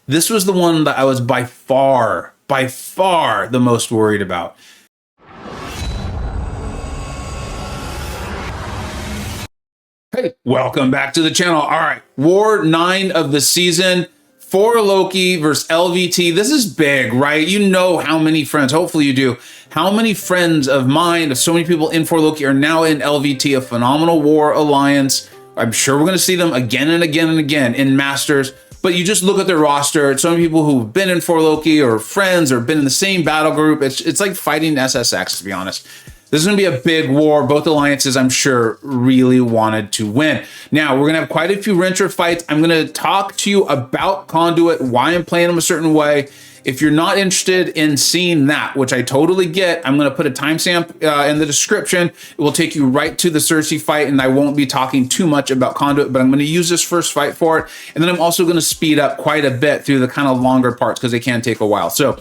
This was the one that I was by far the most worried about. Hey, welcome back to the channel. All right, War 9 of the season. 4 Loki versus LVT. This is big, right? You know how many friends, hopefully you do, how many friends of mine, of so many people in 4 Loki are now in LVT, a phenomenal war alliance. I'm sure we're going to see them again and again and again in Masters. But you just look at their roster. So many people who've been in 4 Loki or friends or been in the same battle group. It's like fighting SSX, to be honest. This is going to be a big war. Both alliances, I'm sure, really wanted to win. Now, we're going to have quite a few Rintrah fights. I'm going to talk to you about Conduit, why I'm playing them a certain way. If you're not interested in seeing that, which I totally get, I'm going to put a timestamp in the description. It will take you right to the Sersi fight, and I won't be talking too much about Conduit, but I'm going to use this first fight for it. And then I'm also going to speed up quite a bit through the kind of longer parts because they can take a while. So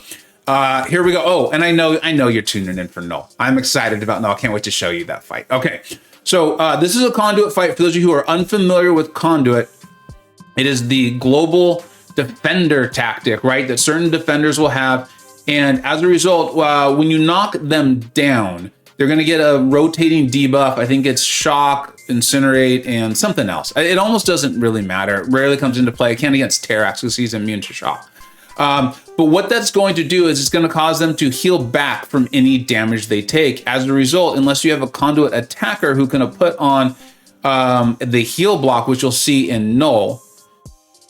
here we go. Oh, and I know you're tuning in for Knull. I'm excited about Knull. I can't wait to show you that fight. Okay, so this is a Conduit fight. For those of you who are unfamiliar with Conduit, it is the global defender tactic, right? That certain defenders will have. And as a result, when you knock them down, they're going to get a rotating debuff. I think it's shock, incinerate, and something else. It almost doesn't really matter. It rarely comes into play. It can against Terrax because he's immune to shock. But what that's going to do is it's going to cause them to heal back from any damage they take. As a result, unless you have a Conduit attacker who can put on the heal block, which you'll see in Knull,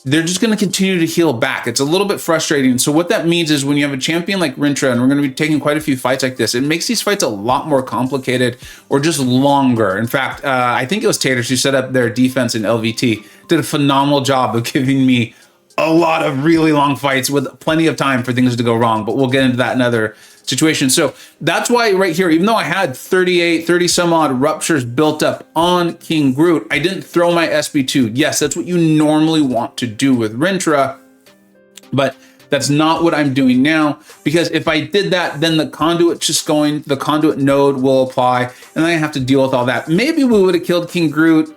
they're just going to continue to heal back. It's a little bit frustrating. So what that means is when you have a champion like Rintrah, and we're going to be taking quite a few fights like this, it makes these fights a lot more complicated or just longer. In fact, I think it was Taters who set up their defense in LVT, did a phenomenal job of giving me a lot of really long fights with plenty of time for things to go wrong, but we'll get into that in another situation. So that's why right here, even though I had 30 some odd ruptures built up on King Groot, I didn't throw my SB2. Yes, that's what you normally want to do with Rintrah, but that's not what I'm doing now, because if I did that, then the conduit node will apply, and then I have to deal with all that. Maybe we would have killed King Groot,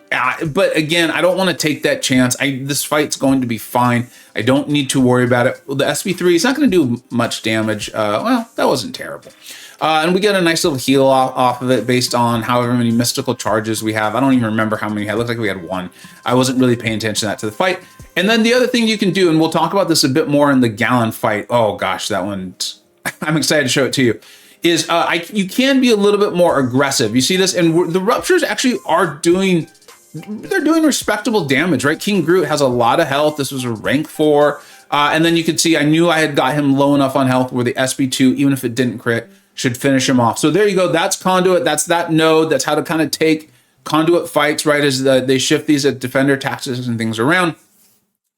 but again, I don't want to take that chance. This fight's going to be fine. I don't need to worry about it. The SB3 is not going to do much damage. Well, that wasn't terrible. And we get a nice little heal off of it based on however many mystical charges we have. I don't even remember how many we had. It looked like we had 1. I wasn't really paying attention to the fight. And then the other thing you can do, and we'll talk about this a bit more in the Galan fight. Oh gosh, that one, I'm excited to show it to you, is you can be a little bit more aggressive. You see this, and the ruptures actually are doing respectable damage, right? King Groot has a lot of health. This was a rank 4. And then you can see, I knew I had got him low enough on health where the SB2, even if it didn't crit, should finish him off. So there you go. That's Conduit. That's that node. That's how to kind of take Conduit fights, right? As they shift these defender tactics and things around.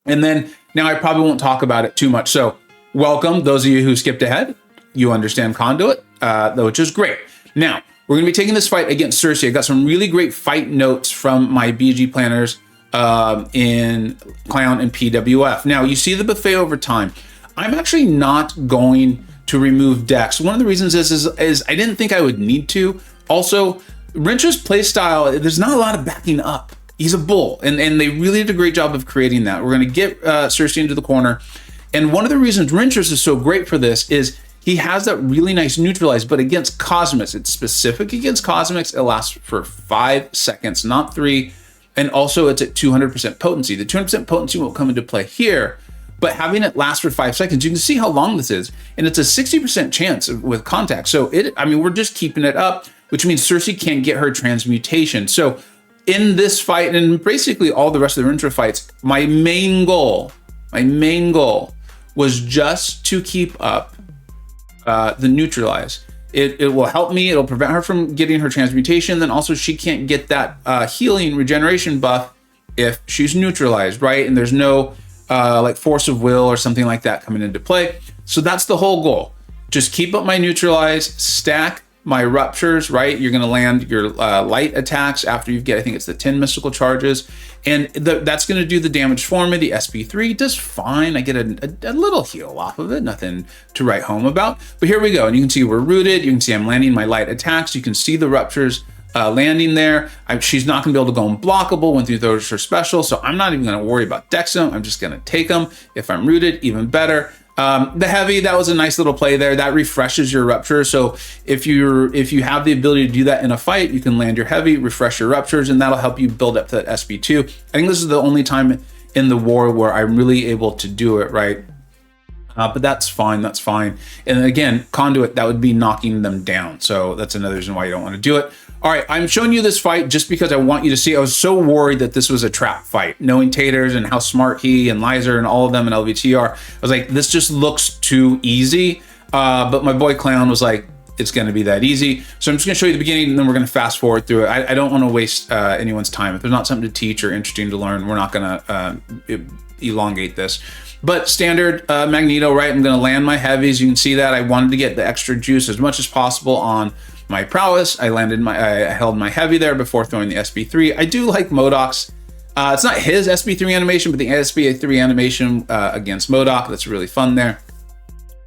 And then now I probably won't talk about it too much. So welcome, those of you who skipped ahead. You understand Conduit, which is great. Now, we're going to be taking this fight against Sersi. I got some really great fight notes from my BG planners in Clown and PWF. Now, you see the buffet over time. I'm actually not going to remove Dex. One of the reasons is I didn't think I would need to. Also, Rintrah's playstyle, there's not a lot of backing up. He's a bull, and they really did a great job of creating that. We're going to get Sersi into the corner. And one of the reasons Rintrah is so great for this is he has that really nice neutralize, but against Cosmics, it's specific against Cosmics. It lasts for 5 seconds, not 3. And also it's at 200% potency. The 200% potency won't come into play here, but having it last for 5 seconds, you can see how long this is. And it's a 60% chance with contact. So we're just keeping it up, which means Sersi can't get her transmutation. So in this fight, and basically all the rest of the Rintrah fights, my main goal was just to keep up the neutralize. It will help me. It'll prevent her from getting her transmutation. Then also she can't get that healing regeneration buff if she's neutralized, right? And there's no like force of will or something like that coming into play. So that's the whole goal. Just keep up my neutralize, stack my ruptures, right? You're going to land your light attacks after you get, I think it's the 10 mystical charges. And that's going to do the damage for me. The SB3 does fine. I get a little heal off of it. Nothing to write home about. But here we go. And you can see we're rooted. You can see I'm landing my light attacks. You can see the ruptures landing there. She's not going to be able to go unblockable when she throws her special, so I'm not even going to worry about dexing him. I'm just going to take him. If I'm rooted, even better. The heavy, that was a nice little play there. That refreshes your rupture. So if you have the ability to do that in a fight, you can land your heavy, refresh your ruptures, and that'll help you build up to that SP2. I think this is the only time in the war where I'm really able to do it, right? But that's fine, that's fine. And again, Conduit, that would be knocking them down. So that's another reason why you don't want to do it. All right, I'm showing you this fight just because I want you to see. I was so worried that this was a trap fight, knowing Taters and how smart he and Lizer and all of them and LVT are. I was like, this just looks too easy. But my boy Clown was like, it's going to be that easy. So I'm just going to show you the beginning, and then we're going to fast forward through it. I don't want to waste anyone's time. If there's not something to teach or interesting to learn, we're not going to elongate this. But standard Magneto, right? I'm going to land my heavies. You can see that I wanted to get the extra juice as much as possible on my prowess. I held my heavy there before throwing the SP3. I do like MCoC's. It's not his SP3 animation, but the SP3 animation against MCoC. That's really fun there.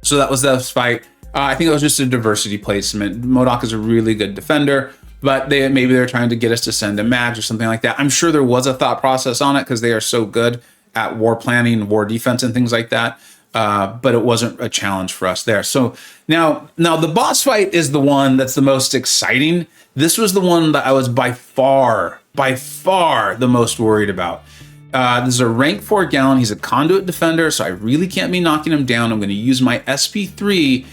So that was this fight. I think it was just a diversity placement. MCoC is a really good defender, but maybe they're trying to get us to send a mags or something like that. I'm sure there was a thought process on it because they are so good at war planning, war defense, and things like that. But it wasn't a challenge for us there. So now the boss fight is the one that's the most exciting. This was the one that I was by far the most worried about. This is a rank 4 Galan. He's a conduit defender, so I really can't be knocking him down. I'm going to use my SP3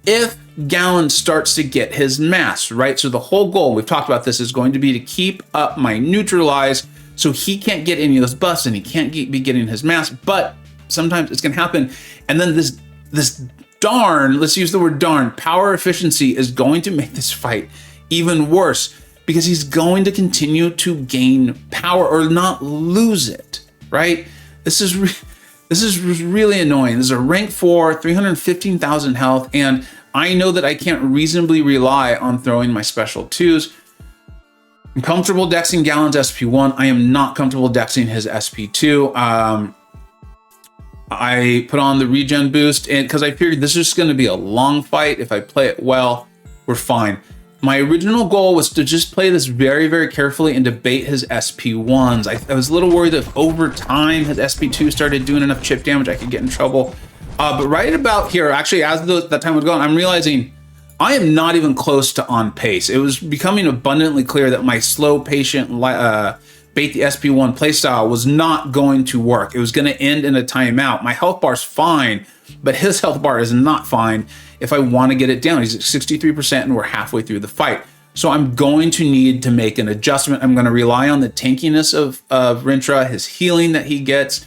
if Galan starts to get his mass, right? So the whole goal, we've talked about this, is going to be to keep up my neutralize so he can't get any of those buffs and he can't be getting his mass, but sometimes it's going to happen. And then this darn, let's use the word darn, power efficiency is going to make this fight even worse because he's going to continue to gain power or not lose it, right? This is really annoying. This is a rank 4, 315,000 health, and I know that I can't reasonably rely on throwing my special 2s. I'm comfortable dexing Galan's SP1. I am not comfortable dexing his SP2. I put on the regen boost and because I figured this is just going to be a long fight. If I play it well, we're fine. My original goal was to just play this very, very carefully and debate his SP1s. I was a little worried that if over time his SP2 started doing enough chip damage, I could get in trouble. But right about here, actually, as that time was going, I'm realizing I am not even close to on pace. It was becoming abundantly clear that my slow, patient, bait the SP1 playstyle was not going to work. It was going to end in a timeout. My health bar's fine, but his health bar is not fine if I want to get it down. He's at 63% and we're halfway through the fight. So I'm going to need to make an adjustment. I'm going to rely on the tankiness of Rintrah, his healing that he gets.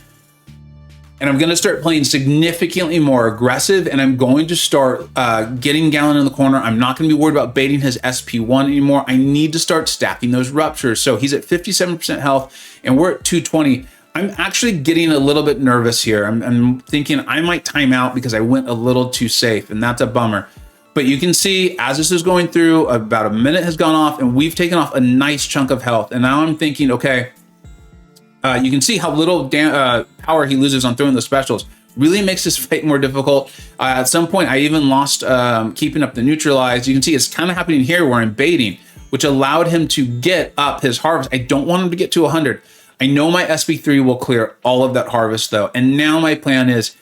And I'm going to start playing significantly more aggressive, and I'm going to start getting Galan in the corner. I'm not going to be worried about baiting his SP1 anymore. I need to start stacking those ruptures. So he's at 57% health, and we're at 220. I'm actually getting a little bit nervous here. I'm thinking I might time out because I went a little too safe, and that's a bummer. But you can see as this is going through, about a minute has gone off, and we've taken off a nice chunk of health. And now I'm thinking, okay, you can see how little power he loses on throwing the specials. Really makes this fight more difficult. At some point, I even lost keeping up the neutralize. You can see it's kind of happening here where I'm baiting, which allowed him to get up his harvest. I don't want him to get to 100. I know my SP3 will clear all of that harvest though. And now my plan is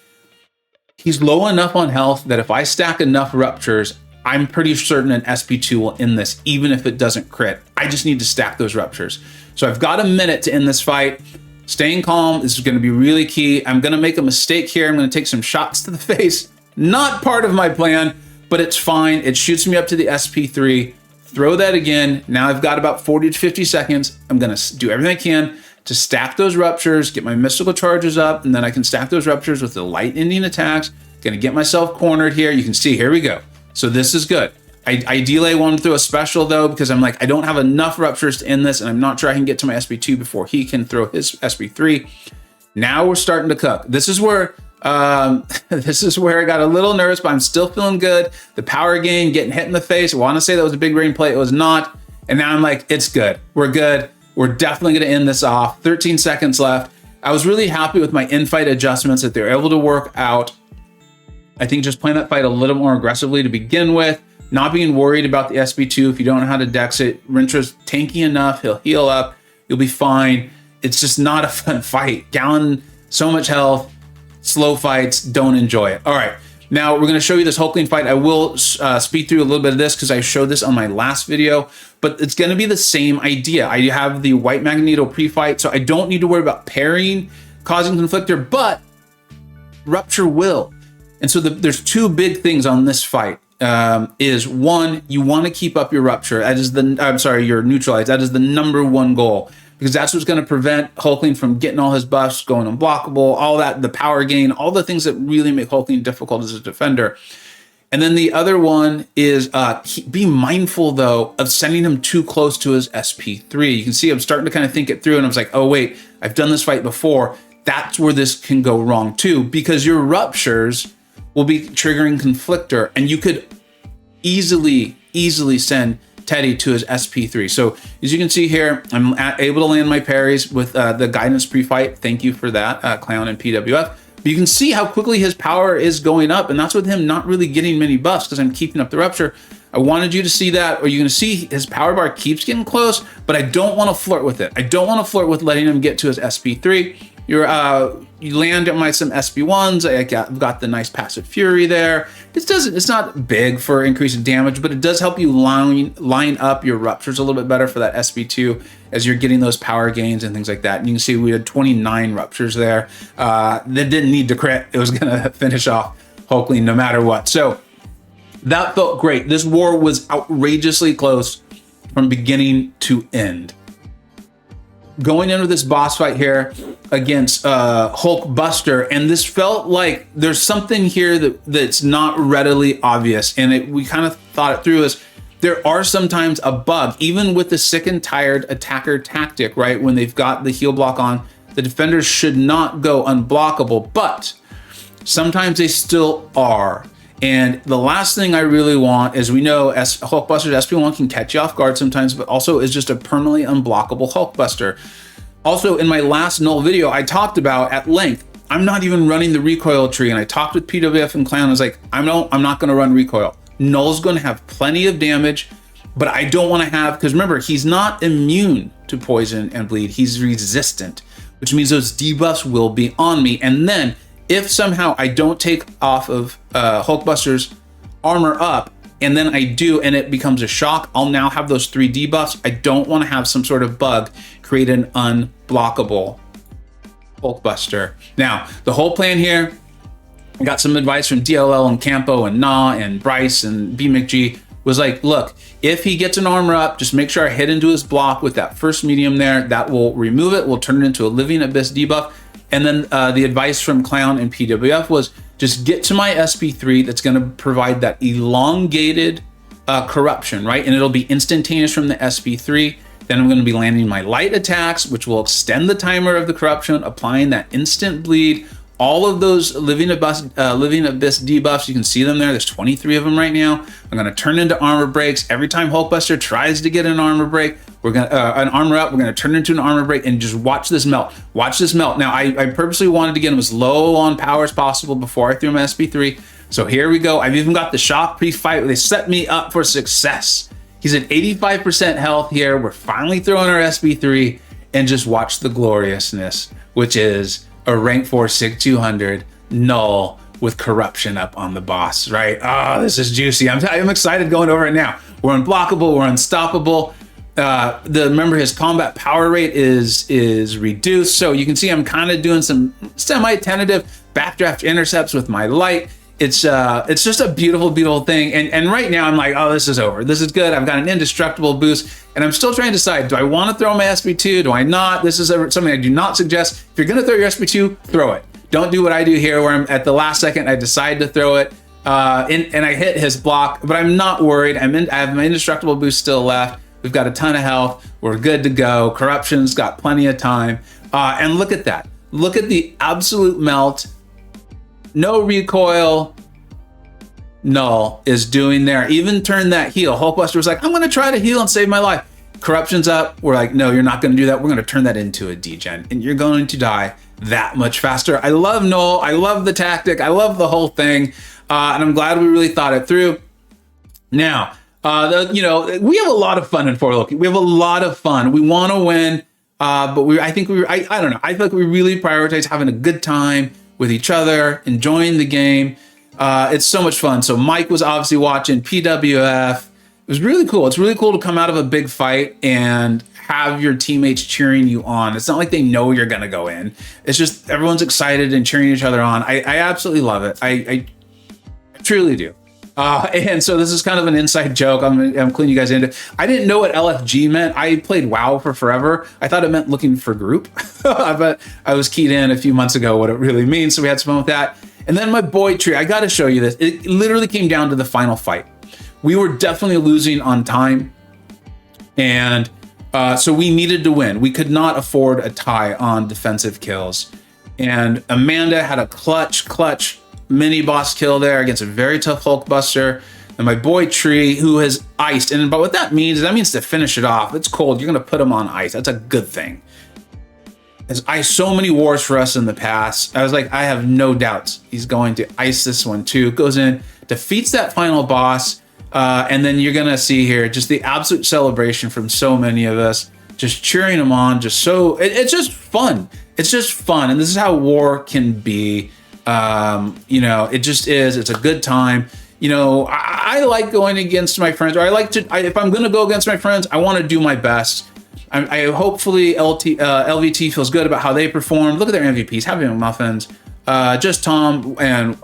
he's low enough on health that if I stack enough ruptures, I'm pretty certain an SP2 will end this, even if it doesn't crit. I just need to stack those ruptures. So I've got a minute to end this fight. Staying calm is going to be really key. I'm going to make a mistake here. I'm going to take some shots to the face. Not part of my plan, but it's fine. It shoots me up to the SP3. Throw that again. Now I've got about 40 to 50 seconds. I'm going to do everything I can to stack those ruptures, get my mystical charges up, and then I can stack those ruptures with the light ending attacks. Going to get myself cornered here. You can see, here we go. So this is good. Ideally, I want to throw a special though, because I'm like, I don't have enough ruptures to end this, and I'm not sure I can get to my SP2 before he can throw his SP3. Now we're starting to cook. This is where I got a little nervous, but I'm still feeling good. The power gain, getting hit in the face. I want to say that was a big brain play. It was not. And now I'm like, it's good. We're good. We're definitely going to end this off. 13 seconds left. I was really happy with my in-fight adjustments that they were able to work out. I think just playing that fight a little more aggressively to begin with, not being worried about the SB2 if you don't know how to dex it. Rintrah's tanky enough, he'll heal up, you'll be fine. It's just not a fun fight. Galan, so much health, slow fights, don't enjoy it. All right, now we're gonna show you this Hulkling fight. I will speed through a little bit of this because I showed this on my last video, but it's gonna be the same idea. I have the white Magneto pre-fight, so I don't need to worry about parrying, causing conflictor, but Rupture will. And so there's two big things on this fight. Is one, you want to keep up your Rupture. That is your neutralize. That is the #1 goal, because that's what's going to prevent Hulkling from getting all his buffs, going unblockable, all that, the power gain, all the things that really make Hulkling difficult as a defender. And then the other one is be mindful, though, of sending him too close to his SP3. You can see I'm starting to kind of think it through, and I was like, oh, wait, I've done this fight before. That's where this can go wrong, too, because your Ruptures will be triggering conflictor, and you could easily send Teddy to his SP3. So as you can see here, I'm able to land my parries with the guidance pre-fight. Thank you for that, Clown and PWF. But you can see how quickly his power is going up, and that's with him not really getting many buffs because I'm keeping up the Rupture. I wanted you to see that, or you're gonna see his power bar keeps getting close, but I don't want to flirt with it. I don't want to flirt with letting him get to his SP3. You land at some SB1s. I've got the nice passive fury there. It's not big for increasing damage, but it does help you line up your Ruptures a little bit better for that SB2 as you're getting those power gains and things like that. And you can see we had 29 Ruptures there. That didn't need to crit. It was gonna finish off Hulkling no matter what. So that felt great. This war was outrageously close from beginning to end. Going into this boss fight here against Hulkbuster, and this felt like there's something here that's not readily obvious, and we kind of thought it through as there are sometimes a bug, even with the sick and tired attacker tactic, right? When they've got the heal block on, the defenders should not go unblockable, but sometimes they still are. And the last thing I really want is, we know Hulkbuster's SP1 can catch you off guard sometimes, but also is just a permanently unblockable Hulkbuster. Also, in my last Knull video, I talked about at length, I'm not even running the recoil tree, and I talked with PWF and Clown. I was like, I'm not going to run recoil. Knull's going to have plenty of damage, but I don't want to have, because remember, he's not immune to poison and bleed. He's resistant, which means those debuffs will be on me. And then if somehow I don't take off of Hulkbuster's armor up, and then I do, and it becomes a shock, I'll now have those 3 debuffs. I don't want to have some sort of bug create an unblockable Hulkbuster. Now, the whole plan here, I got some advice from DLL and Campo and Na and Bryce and BMcG, was like, look, if he gets an armor up, just make sure I hit into his block with that first medium there. That will remove it, will turn it into a Living Abyss debuff. And then the advice from Clown and PWF was just get to my SP3 that's going to provide that elongated corruption, right? And it'll be instantaneous from the SP3. Then I'm going to be landing my light attacks, which will extend the timer of the corruption, applying that instant bleed. All of those Living Abyss debuffs, you can see them there. There's 23 of them right now. I'm going to turn into armor breaks. Every time Hulkbuster tries to get an armor break, we're going to an armor up. We're going to turn into an armor break and just watch this melt. Watch this melt. Now, I purposely wanted to get him as low on power as possible before I threw my SP3. So here we go. I've even got the shock pre-fight. They set me up for success. He's at 85% health here. We're finally throwing our SP3, and just watch the gloriousness, which is a rank 4 SIG 200 Knull with corruption up on the boss, right? Oh, this is juicy. I'm excited going over it now. We're unblockable, we're unstoppable. Remember, his combat power rate is reduced. So you can see I'm kind of doing some semi-tentative backdraft intercepts with my light. It's just a beautiful, beautiful thing. And right now I'm like, oh, this is over. This is good. I've got an indestructible boost, and I'm still trying to decide, do I want to throw my SP2? Do I not? This is something I do not suggest. If you're going to throw your SP2, throw it. Don't do what I do here, where I'm at the last second, I decide to throw it, and I hit his block, but I'm not worried. I have my indestructible boost still left. We've got a ton of health. We're good to go. Corruption's got plenty of time. And look at that. Look at the absolute melt. No recoil. Knull is doing there. Even turn that heal. Hulkbuster was like, I'm going to try to heal and save my life. Corruption's up. We're like, no, you're not going to do that. We're going to turn that into a degen, and you're going to die that much faster. I love Knull. I love the tactic. I love the whole thing. And I'm glad we really thought it through. Now, we have a lot of fun in Four Loki. We have a lot of fun. We want to win, but I don't know. I feel like we really prioritize having a good time with each other, enjoying the game. It's so much fun. So Mike was obviously watching PWF. It was really cool. It's really cool to come out of a big fight and have your teammates cheering you on. It's not like they know you're going to go in. It's just everyone's excited and cheering each other on. I absolutely love it. I truly do. And so this is kind of an inside joke. I'm cluing you guys into. I didn't know what LFG meant. I played WoW for forever. I thought it meant looking for group, but I was keyed in a few months ago what it really means. So we had some fun with that. And then my boy Tree, I got to show you this. It literally came down to the final fight. We were definitely losing on time. And so we needed to win. We could not afford a tie on defensive kills. And Amanda had a clutch mini boss kill there against a very tough Hulkbuster. And my boy Tree, who has iced. But what that means to finish it off. It's cold. You're going to put him on ice. That's a good thing. Has iced so many wars for us in the past. I was like, I have no doubts he's going to ice this one too. Goes in, defeats that final boss. And then you're going to see here just the absolute celebration from so many of us. Just cheering him on. It's just fun. It's just fun. And this is how war can be. It just is. It's a good time. I like going against my friends, or if I'm going to go against my friends, I want to do my best. I hopefully LVT feels good about how they performed. Look at their MVPs, Happy Muffins, just Tom and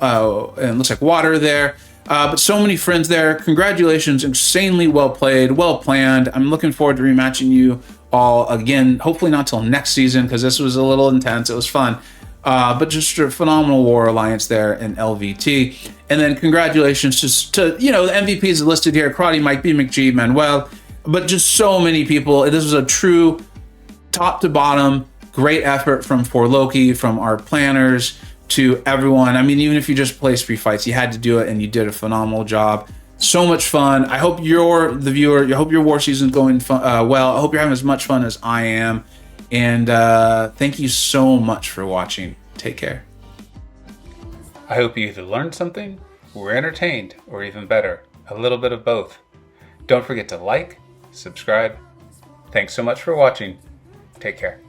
looks like Water there. But so many friends there. Congratulations. Insanely well played, well planned. I'm looking forward to rematching you all again, hopefully not till next season, because this was a little intense. It was fun. But just a phenomenal war alliance there in LVT. And then congratulations to the MVPs listed here: Karate Mike, B McG, Manuel, but just so many people. This was a true top to bottom great effort from For Loki, from our planners, to everyone. I mean, even if you just placed 3 fights, you had to do it, and you did a phenomenal job. So much fun. I hope you're the viewer. I hope your war season's going well. I hope you're having as much fun as I am. And thank you so much for watching. Take care. I hope you either learned something, were entertained, or even better, a little bit of both. Don't forget to like, subscribe. Thanks so much for watching. Take care.